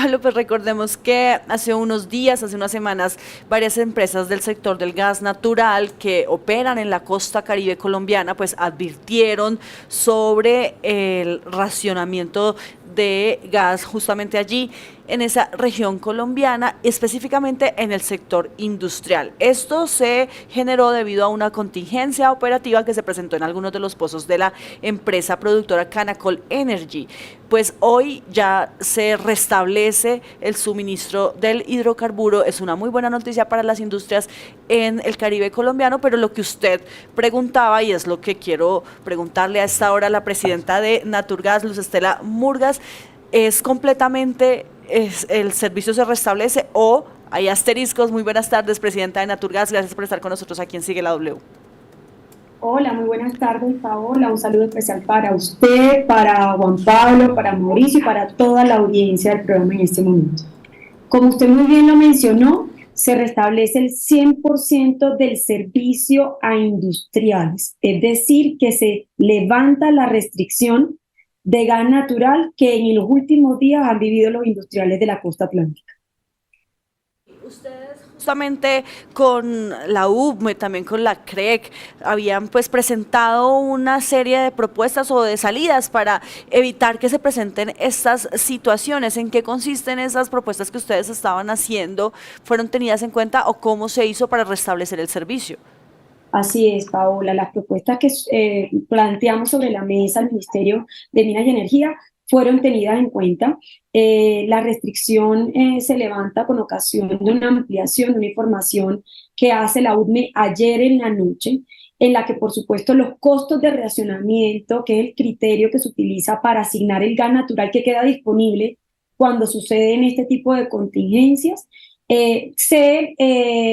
Pablo, pues recordemos que hace unos días, hace unas semanas, varias empresas del sector del gas natural que operan en la costa Caribe colombiana, pues advirtieron sobre el racionamiento de gas justamente allí en esa región colombiana, específicamente en el sector industrial. Esto se generó debido a una contingencia operativa que se presentó en algunos de los pozos de la empresa productora Canacol Energy. Pues hoy ya se restablece el suministro del hidrocarburo. Es una muy buena noticia para las industrias en el Caribe colombiano, pero lo que usted preguntaba, y es lo que quiero preguntarle a esta hora a la presidenta de Naturgas, Luz Estela Murgas, es completamente, el servicio se restablece o hay asteriscos. Muy buenas tardes, presidenta de Naturgas, gracias por estar con nosotros aquí en Sigue la W. Hola, muy buenas tardes, Paola. Un saludo especial para usted, para Juan Pablo, para Mauricio y para toda la audiencia del programa en este momento. Como usted muy bien lo mencionó, se restablece el 100% del servicio a industriales, es decir, que se levanta la restricción de gas natural que en los últimos días han vivido los industriales de la costa atlántica. Ustedes justamente con la UBME, también con la CREC, habían pues presentado una serie de propuestas o de salidas para evitar que se presenten estas situaciones. ¿En qué consisten esas propuestas que ustedes estaban haciendo? ¿Fueron tenidas en cuenta o cómo se hizo para restablecer el servicio? Así es, Paola. Las propuestas que planteamos sobre la mesa al Ministerio de Minas y Energía fueron tenidas en cuenta. La restricción se levanta con ocasión de una ampliación de una información que hace la UDME ayer en la noche, en la que, por supuesto, los costos de racionamiento, que es el criterio que se utiliza para asignar el gas natural que queda disponible cuando suceden este tipo de contingencias, se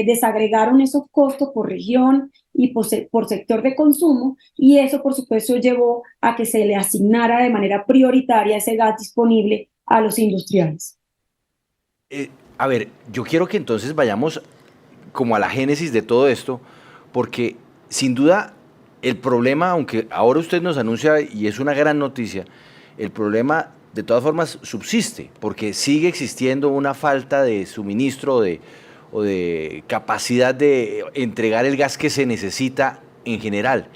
desagregaron esos costos por región y por sector de consumo, y eso por supuesto llevó a que se le asignara de manera prioritaria ese gas disponible a los industriales. A ver, yo quiero que entonces vayamos como a la génesis de todo esto, porque sin duda el problema, aunque ahora usted nos anuncia y es una gran noticia, el problema de todas formas subsiste, porque sigue existiendo una falta de suministro o de capacidad de entregar el gas que se necesita en general.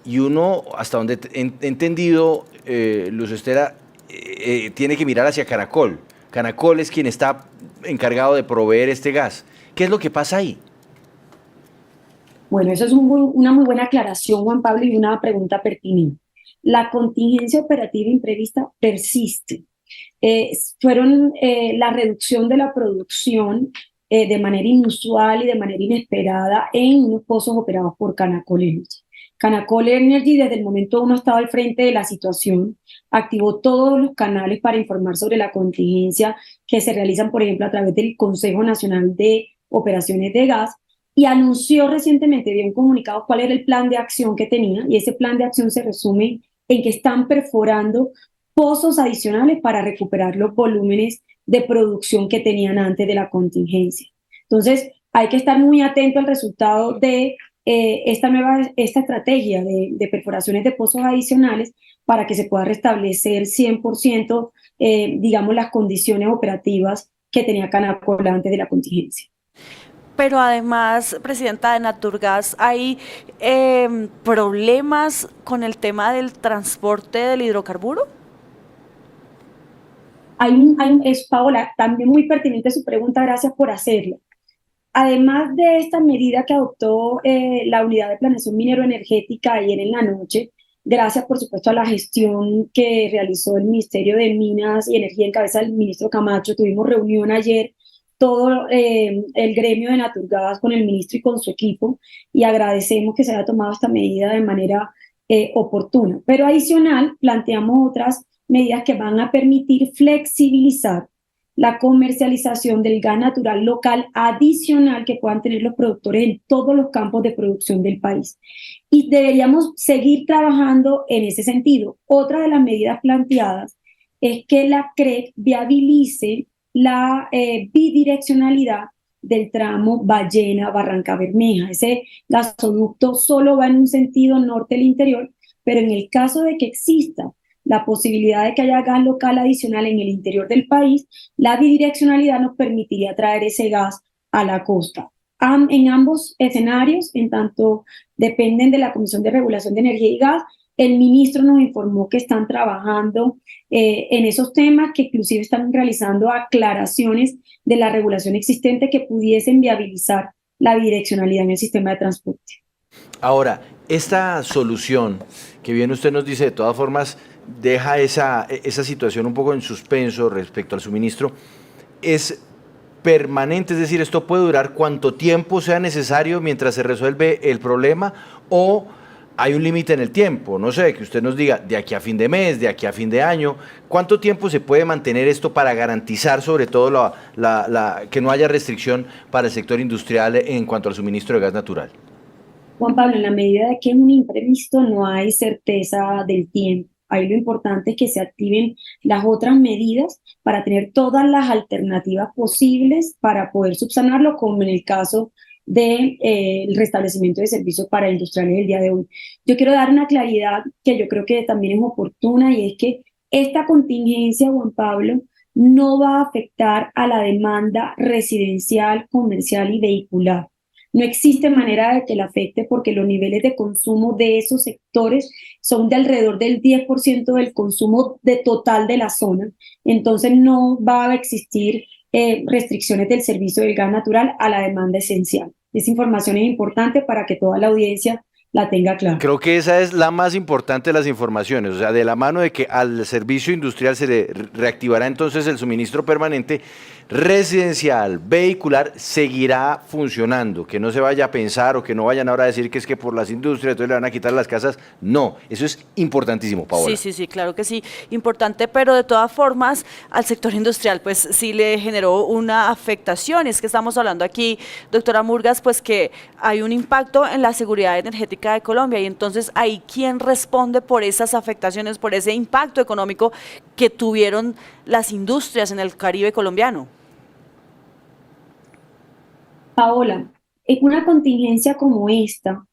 Y uno, hasta donde he entendido, Luz Estela, tiene que mirar hacia Canacol. Canacol es quien está encargado de proveer este gas. ¿Qué es lo que pasa ahí? Bueno, eso es una muy buena aclaración, Juan Pablo, y una pregunta pertinente. La contingencia operativa imprevista persiste. Fueron la reducción de la producción de manera inusual y de manera inesperada en unos pozos operados por Canacol Energy. Canacol Energy desde el momento uno estaba al frente de la situación, activó todos los canales para informar sobre la contingencia que se realizan, por ejemplo, a través del Consejo Nacional de Operaciones de Gas, y anunció recientemente, dio un comunicado cuál era el plan de acción que tenía, y ese plan de acción se resume en que están perforando pozos adicionales para recuperar los volúmenes de producción que tenían antes de la contingencia. Entonces, hay que estar muy atento al resultado de esta estrategia de perforaciones de pozos adicionales para que se pueda restablecer 100%, digamos, las condiciones operativas que tenía Canacol antes de la contingencia. Pero además, presidenta de Naturgas, hay problemas con el tema del transporte del hidrocarburo. Paola, también muy pertinente su pregunta, gracias por hacerla. Además de esta medida que adoptó la Unidad de Planeación Minero-Energética ayer en la noche, gracias por supuesto a la gestión que realizó el Ministerio de Minas y Energía en cabeza del ministro Camacho, tuvimos reunión ayer todo el gremio de Naturgas con el ministro y con su equipo, y agradecemos que se haya tomado esta medida de manera oportuna. Pero adicional, planteamos otras medidas que van a permitir flexibilizar la comercialización del gas natural local adicional que puedan tener los productores en todos los campos de producción del país. Y deberíamos seguir trabajando en ese sentido. Otra de las medidas planteadas es que la CREC viabilice la bidireccionalidad del tramo Ballena-Barranca Bermeja. Ese gasoducto solo va en un sentido norte del interior, pero en el caso de que exista la posibilidad de que haya gas local adicional en el interior del país, la bidireccionalidad nos permitiría traer ese gas a la costa. En ambos escenarios, en tanto dependen de la Comisión de Regulación de Energía y Gas, el ministro nos informó que están trabajando en esos temas, que inclusive están realizando aclaraciones de la regulación existente que pudiesen viabilizar la bidireccionalidad en el sistema de transporte. Ahora, esta solución que bien usted nos dice, de todas formas, deja esa situación un poco en suspenso respecto al suministro, es permanente, es decir, esto puede durar cuanto tiempo sea necesario mientras se resuelve el problema, o hay un límite en el tiempo, no sé, que usted nos diga, de aquí a fin de mes, de aquí a fin de año, ¿cuánto tiempo se puede mantener esto para garantizar sobre todo que no haya restricción para el sector industrial en cuanto al suministro de gas natural? Juan Pablo, en la medida de que es un imprevisto, no hay certeza del tiempo. Ahí lo importante es que se activen las otras medidas para tener todas las alternativas posibles para poder subsanarlo, como en el caso del restablecimiento de servicios para industriales el día de hoy. Yo quiero dar una claridad que yo creo que también es oportuna, y es que esta contingencia, Juan Pablo, no va a afectar a la demanda residencial, comercial y vehicular. No existe manera de que la afecte, porque los niveles de consumo de esos sectores son de alrededor del 10% del consumo total de la zona. Entonces no va a existir restricciones del servicio del gas natural a la demanda esencial. Esa información es importante para que toda la audiencia la tenga clara. Creo que esa es la más importante de las informaciones, o sea, de la mano de que al servicio industrial se le reactivará entonces el suministro permanente, residencial, vehicular, seguirá funcionando, que no se vaya a pensar o que no vayan ahora a decir que es que por las industrias entonces le van a quitar las casas. No, eso es importantísimo, Paola. Sí, claro que sí, importante, pero de todas formas al sector industrial pues sí le generó una afectación. Es que estamos hablando aquí, doctora Murgas, pues que hay un impacto en la seguridad energética de Colombia, y entonces ahí ¿quién responde por esas afectaciones, por ese impacto económico que tuvieron las industrias en el Caribe colombiano? Paola, en una contingencia como esta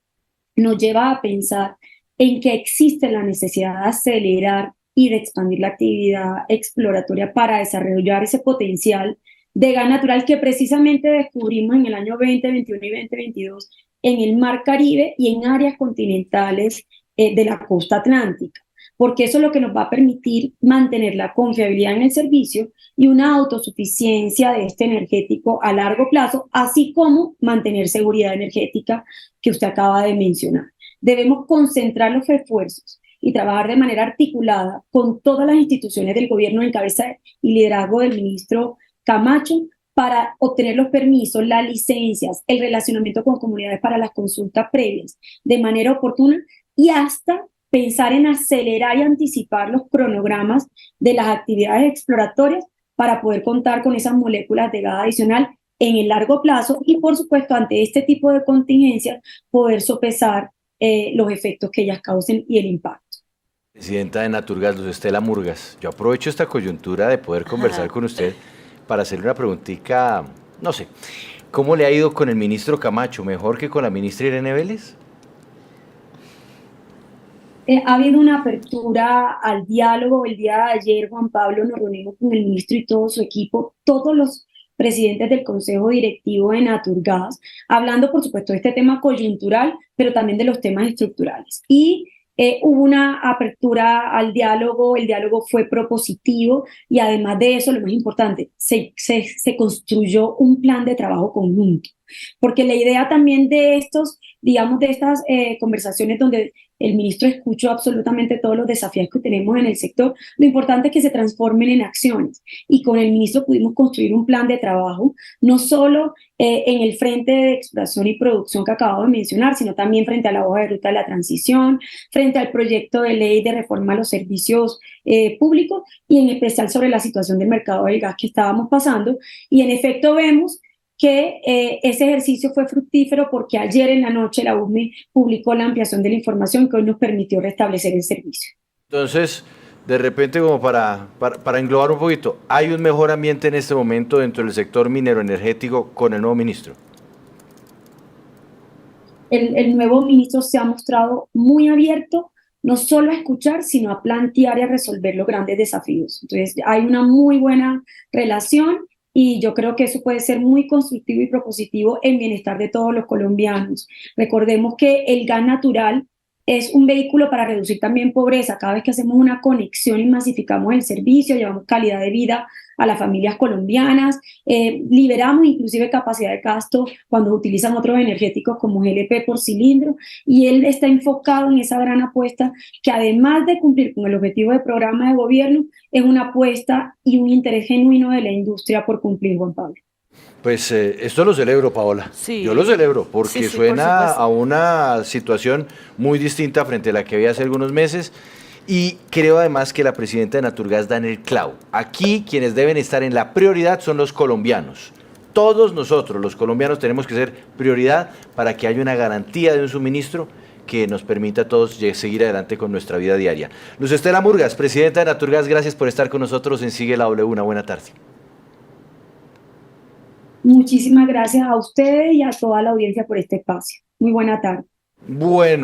nos lleva a pensar en que existe la necesidad de acelerar y de expandir la actividad exploratoria para desarrollar ese potencial de gas natural que precisamente descubrimos en el año 2021 y 2022 en el Mar Caribe y en áreas continentales de la costa atlántica, porque eso es lo que nos va a permitir mantener la confiabilidad en el servicio y una autosuficiencia de este energético a largo plazo, así como mantener seguridad energética que usted acaba de mencionar. Debemos concentrar los esfuerzos y trabajar de manera articulada con todas las instituciones del gobierno en cabeza y liderazgo del ministro Camacho para obtener los permisos, las licencias, el relacionamiento con comunidades para las consultas previas de manera oportuna, y hasta pensar en acelerar y anticipar los cronogramas de las actividades exploratorias para poder contar con esas moléculas de gas adicional en el largo plazo y, por supuesto, ante este tipo de contingencias, poder sopesar los efectos que ellas causen y el impacto. Presidenta de Naturgas, Luz Estela Murgas, yo aprovecho esta coyuntura de poder conversar con usted para hacerle una preguntita, no sé, ¿cómo le ha ido con el ministro Camacho? ¿Mejor que con la ministra Irene Vélez? Ha habido una apertura al diálogo. El día de ayer, Juan Pablo, nos reunimos con el ministro y todo su equipo, todos los presidentes del Consejo Directivo de Naturgas, hablando, por supuesto, de este tema coyuntural, pero también de los temas estructurales. Y hubo una apertura al diálogo, el diálogo fue propositivo, y además de eso, lo más importante, se construyó un plan de trabajo conjunto, porque la idea también de estos, digamos, de estas conversaciones donde el ministro escuchó absolutamente todos los desafíos que tenemos en el sector, lo importante es que se transformen en acciones, y con el ministro pudimos construir un plan de trabajo, no solo en el frente de exploración y producción que acabo de mencionar, sino también frente a la hoja de ruta de la transición, frente al proyecto de ley de reforma a los servicios públicos, y en especial sobre la situación del mercado del gas que estábamos pasando. Y en efecto vemos que ese ejercicio fue fructífero, porque ayer en la noche la USME publicó la ampliación de la información que hoy nos permitió restablecer el servicio. Entonces, de repente, como para englobar un poquito, ¿hay un mejor ambiente en este momento dentro del sector minero energético con el nuevo ministro? El nuevo ministro se ha mostrado muy abierto, no solo a escuchar, sino a plantear y a resolver los grandes desafíos. Entonces, hay una muy buena relación y yo creo que eso puede ser muy constructivo y propositivo en bienestar de todos los colombianos. Recordemos que el gas natural es un vehículo para reducir también pobreza. Cada vez que hacemos una conexión y masificamos el servicio, llevamos calidad de vida a las familias colombianas, liberamos inclusive capacidad de gasto cuando utilizan otros energéticos como GLP por cilindro, y él está enfocado en esa gran apuesta que, además de cumplir con el objetivo del programa de gobierno, es una apuesta y un interés genuino de la industria por cumplir, Juan Pablo. Pues esto lo celebro, Paola. Sí. Yo lo celebro Sí, porque sí, por suena supuesto. a una situación muy distinta frente a la que había hace algunos meses. Y creo además que la presidenta de Naturgas da en el clavo. Aquí quienes deben estar en la prioridad son los colombianos. Todos nosotros, los colombianos, tenemos que ser prioridad para que haya una garantía de un suministro que nos permita a todos seguir adelante con nuestra vida diaria. Luz Estela Murgas, presidenta de Naturgas, gracias por estar con nosotros en Sigue la W. Una buena tarde. Muchísimas gracias a ustedes y a toda la audiencia por este espacio. Muy buena tarde. Bueno.